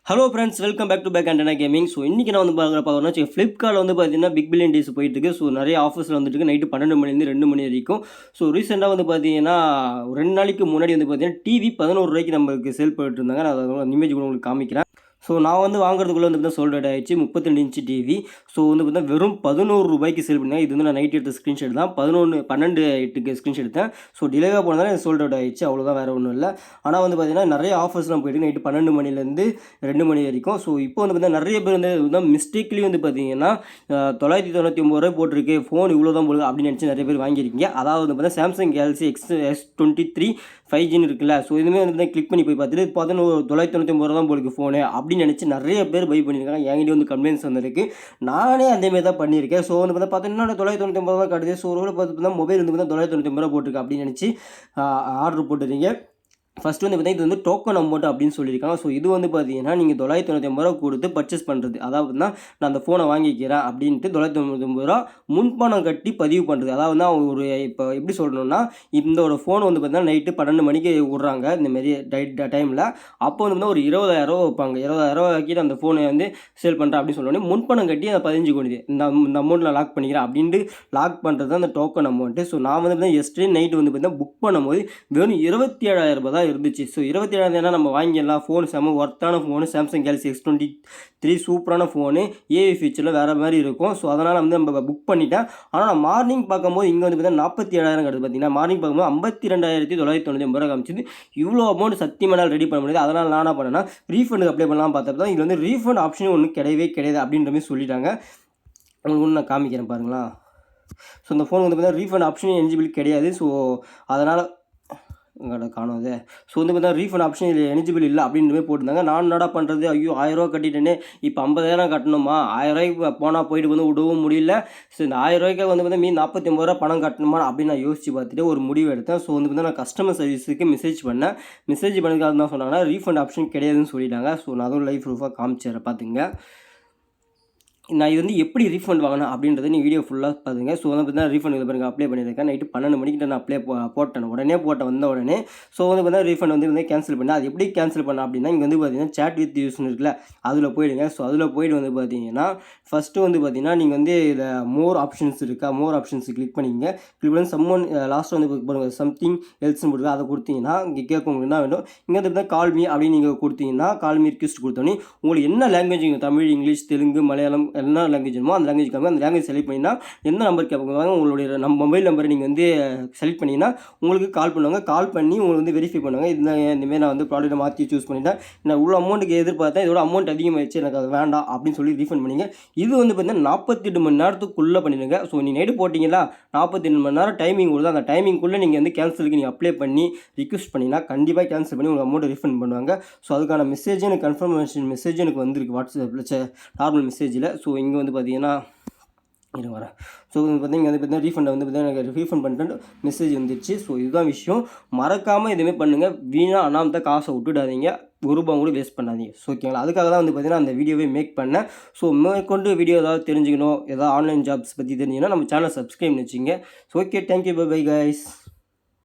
Hello friends, welcome back to back antenna gaming. So இன்றைக்கி நான் வந்து பார்க்குறேன்னா ஃப்ளிப்கார்ட்டில் வந்து பார்த்தீங்கன்னா பிக் பில்லியன் டேஸ் போயிட்டு இருக்கு. ஸோ நிறைய ஆஃபர்ஸில் வந்துட்டு இருக்கு. நைட்டு 12 மணிலேருந்து 2 மணி வரைக்கும். ஸோ ரீசெண்டாக வந்து பார்த்தீங்கன்னா ஒரு 2 நாளைக்கு முன்னாடி வந்து பார்த்தீங்கன்னா டிவி 11 ரூபாய்க்கு நம்மளுக்கு சேல் பண்ணிட்டு இருந்தாங்க. நான் அதை இமேஜ் கூட உங்களுக்கு காமிக்கிறேன். ஸோ நான் வந்து வாங்குறதுக்குள்ளே வந்து பார்த்தீங்கன்னா சோல்ட் அவுட் ஆயிடுச்சு. 32 இன்ச்சு டிவி. ஸோ வந்து பார்த்தீங்கன்னா வெறும் 11 ரூபாய்க்கு சேல் பண்ணாங்க. இது வந்து நான் நைட் எடுத்த ஸ்க்ரீன்ஷாட் தான். 12:8 ஸ்க்ரீன்ஷாட் எடுத்தேன். ஸோ டிலேவாக போனதால எனக்கு சோல்ட் அவுட் ஆயிடுச்சு. அவ்வளோதான், வேறு ஒன்றும் இல்லை. ஆனால் வந்து பார்த்தீங்கன்னா நிறைய ஆஃபர்ஸ்லாம் போயிட்டு நைட்டு 12 மணிலேருந்து 2 மணி வரைக்கும். ஸோ இப்போ வந்து பார்த்தீங்கன்னா நிறைய பேர் வந்து மிஸ்டேக்லேயும் வந்து பார்த்தீங்கன்னா 999 ரூபாய் போட்டிருக்கு, ஃபோன் இவ்வளோ தான் போடுது அப்படின்னு நினச்சி நிறைய பேர் வாங்கியிருக்கீங்க. அதாவது வந்து பார்த்தீங்கன்னா சாம்சங் கேலக்ஸி S23 5Gன்னு இருக்குல்ல. ஸோ இதுவுமே வந்து கிளிக் பண்ணி போய் பார்த்துட்டு 999 ரூபா தான் போடுது ஃபோனு அப்படின்னு நினச்சி நிறைய பேர் பை பண்ணியிருக்காங்க. என்கிட்ட வந்து கம்ப்ளைண்ட்ஸ் வந்திருக்கு. நானே அதேமாரி தான் பண்ணியிருக்கேன். ஸோ வந்து பார்த்தீங்கன்னா 999 ரூபா காட்டுது. ஸோ ஒரு பார்த்தீங்கன்னா மொபைல் வந்து பார்த்தீங்கன்னா 999 ரூபா போட்டிருக்கு அப்படின்னு நினச்சி ஆர்டர் போட்டுறீங்க. ஃபஸ்ட்டு வந்து பார்த்தீங்கன்னா இது வந்து டோக்கன் அமௌண்ட் அப்படின்னு சொல்லியிருக்காங்க. ஸோ இது வந்து பார்த்தீங்கன்னா நீங்கள் 999 ரூபா கொடுத்து பர்ச்சேஸ் பண்ணுறது. அதாவதுனா நான் அந்த ஃபோனை வாங்கிக்கிறேன் அப்படின்ட்டு 999 ரூபா முன்பணம் கட்டி பதிவு பண்ணுறது. அதாவது ஒரு இப்போ எப்படி சொல்லணும்னா, இந்த ஒரு ஃபோன் வந்து பார்த்தீங்கன்னா நைட்டு 12 மணிக்கு விட்றாங்க இந்தமாரி டைமில். அப்போ வந்து ஒரு 20,000 ரூபா வைப்பாங்க. 20,000 ரூபா வைக்கிட்டு அந்த ஃபோனை வந்து சேல் பண்ணுறேன் அப்படின்னு சொன்னோடனே முன்பணம் கட்டி அதை 15 கோடி இந்த அமௌண்ட்டில் லாக் பண்ணிக்கிறேன் அப்படின்ட்டு லாக் பண்ணுறது தான் அந்த டோக்கன் அமௌண்ட்டு. ஸோ நான் வந்து பார்த்தீங்கன்னா எஸ்டே நைட்டு வந்து பார்த்தீங்கன்னா புக் பண்ணும்போது வெறும் 27,000 ரூபா தான் இருந்துச்சு. ஸோ 27,000 நம்ம வாங்கிடலாம். ஃபோன் செம ஒர்த்தான ஃபோனு, சாம்சங் கேலக்ஸி S23 சூப்பரான ஃபோனு, ஏஐ ஃபீச்சரில் வேறு மாதிரி இருக்கும். ஸோ அதனால் வந்து நம்ம புக் பண்ணிட்டேன். ஆனால் நான் மார்னிங் பார்க்கும்போது இங்கே வந்து பார்த்தீங்கன்னா 47,000 கிடது. பார்த்தீங்கன்னா மார்னிங் பார்க்கும்போது 52,999 ரூபா காமிச்சிது. இவ்வளோ அமௌண்ட் சத்தியமாக ரெடி பண்ண முடியாது. அதனால் நான் என்ன பண்ணேன்னா ரீஃபண்டுக்கு அப்ளை பண்ணலாம் பார்த்தப்ப தான் இது வந்து ரீஃபண்ட் ஆப்ஷன் ஒன்றும் கிடையவே கிடையாது அப்படின்ற மாதிரி சொல்லிட்டாங்க. உங்களுக்கு ஒன்று நான் காமிக்கிறேன் பாருங்களா. ஸோ இந்த ஃபோன் வந்து பார்த்தீங்கன்னா ரீஃபண்ட் ஆப்ஷன் எலிஜிபிள் கிடையாது. ஸோ அதனால் காணாது. ஸோ வந்து பார்த்தா ரீஃபண்ட் ஆப்ஷன் இதில் எலிஜிபிள் இல்லை அப்படின்ற மாதிரி போட்டிருந்தாங்க. நான் என்னடா பண்ணுறது, ஐயோ 1000 ரூபா கட்டிட்டேனே, இப்போ 50,000 கட்டணுமா, 1000 ரூபாய்க்கு போனால் போயிட்டு வந்து விடவும் முடியல. ஸோ இந்த 1000 ரூபாய்க்கு வந்து பார்த்தா 49 ரூபா பணம் கட்டணுமா அப்படின்னு நான் யோசிச்சு பார்த்துட்டு ஒரு முடிவு எடுத்தேன். ஸோ வந்து பார்த்தா நான் கஸ்டமர் சர்வீஸுக்கு மெசேஜ் பண்ணேன். மெசேஜ் பண்ணதுக்காக தான் சொன்னாங்கன்னா ரீஃபண்ட் ஆப்ஷன் கிடையாதுன்னு சொல்லிட்டாங்க. ஸோ நான் அதுவும் லைவ் ப்ரூஃபாக காமிச்சிடுறேன் பார்த்துங்க. நான் இது வந்து எப்படி ரீஃபண்ட் வாங்கினேன் அப்படின்றத நீ வீடியோ ஃபுல்லாக பாருங்க. ஸோ வந்து பார்த்தீங்கன்னா ரீஃபண்ட் இது பாருங்க அப்ளை பண்ணியிருக்கேன். நைட்டு 12 மணிக்கிட்ட நான் போட்டேன். உடனே வந்த உடனே. ஸோ வந்து பார்த்தீங்கன்னா ரீஃபண்ட் வந்து கேன்சல் பண்ணேன். அது எப்படி கேன்சல் பண்ணேன் அப்படின்னா, இங்கே வந்து பார்த்தீங்கன்னா சேட் வித் யூஸ்னு இருக்குல்ல, அதில் போயிடுங்க. ஸோ அதில் போய்ட்டு வந்து பார்த்தீங்கன்னா ஃபஸ்ட்டு வந்து பார்த்தீங்கன்னா நீங்கள் வந்து இதில் மோர் ஆப்ஷன்ஸ் இருக்கா, மோர் ஆப்ஷன்ஸ் கிளிக் பண்ணிங்க. கிளிக் பண்ணி சம்மன் லாஸ்ட் வந்து பாருங்கள் சம்திங் எல்ஸ்னு போடுங்க. அதை கொடுத்தீங்கன்னா இங்கே கேட்க உங்களுக்கு என்ன வேணும். இங்கே வந்து கால் மீ அப்படின்னு நீங்கள் கொடுத்தீங்கன்னா கால் மீ ரிக்வெஸ்ட் கொடுத்தோன்னே உங்களுக்கு என்ன லாங்குவேஜ், தமிழ், இங்கிலீஷ், தெலுங்கு, மலையாளம் என்ன லாங்குவேஜ் வேணுமோ அந்த லாங்குவேஜ் காமிங்க. அந்த லாங்குவேஜ் செலக்ட் பண்ணிங்கன்னா எந்த நம்பர் கேட்பாங்க, உங்களுடைய மொபைல் நம்பரை நீங்கள் வந்து செலக்ட் பண்ணிங்கன்னா உங்களுக்கு கால் பண்ணுவாங்க. கால் பண்ணி உங்களுக்கு வந்து வெரிஃபை பண்ணுவாங்க. இந்தமாரி நான் வந்து ப்ராடக்ட்டை மாற்றி சூஸ் பண்ணிட்டேன், நான் இவ்வளோ அமௌண்ட்டுக்கு எதிர்பார்த்தேன், இதோட அமௌண்ட் அதிகமாகிடுச்சு, எனக்கு அது வேண்டாம் அப்படின்னு சொல்லி ரீஃபண்ட் பண்ணிங்க. இது வந்து பார்த்தீங்கன்னா 48 மணி நேரத்துக்குள்ளே பண்ணிடுங்க. ஸோ நீ நைட்டு போட்டிங்களா, 48 மணி நேரம் டைமிங் கொடுத்து அந்த டைமிங்குள்ளே நீங்கள் வந்து கேன்சலுக்கு நீங்கள் அப்ளை பண்ணி ரிக்வெஸ்ட் பண்ணிங்கன்னா கண்டிப்பாக கேன்சல் பண்ணி உங்களுக்கு அமௌண்ட் ரீஃபண்ட் பண்ணுவாங்க. ஸோ அதுக்கான மெசேஜ் எனக்கு கன்ஃபர்மேஷன் மெசேஜ் எனக்கு வந்திருக்கு வாட்ஸ்அப்பில் நார்மல் மெசேஜில். ஸோ இங்கே வந்து பார்த்தீங்கன்னா இது வரேன். ஸோ பார்த்தீங்கன்னா வந்து பார்த்தீங்கன்னா ரீஃபண்டை வந்து பார்த்தீங்கன்னா எனக்கு ரீஃபண்ட் பண்ணிட்டு மெசேஜ் வந்துடுச்சு. ஸோ இதுதான் விஷயம். மறக்காமல் எதுவுமே பண்ணுங்கள். வீணாக அனாமத்தை காசை விட்டுடாதீங்க. ஒரு ரூபா கூட வேஸ்ட் பண்ணாதீங்க. ஸோ ஓகேங்களா. அதுக்காக தான் வந்து பார்த்தீங்கன்னா அந்த வீடியோவே மேக் பண்ணேன். ஸோ மேற்கொண்டு வீடியோ ஏதாவது தெரிஞ்சுக்கணும், ஏதாவது ஆன்லைன் ஜாப்ஸ் பற்றி தெரிஞ்சுக்கணும், நம்ம சேனல் சப்ஸ்கிரைப் பண்ணி வச்சுங்க. So okay, thank you, bye bye guys.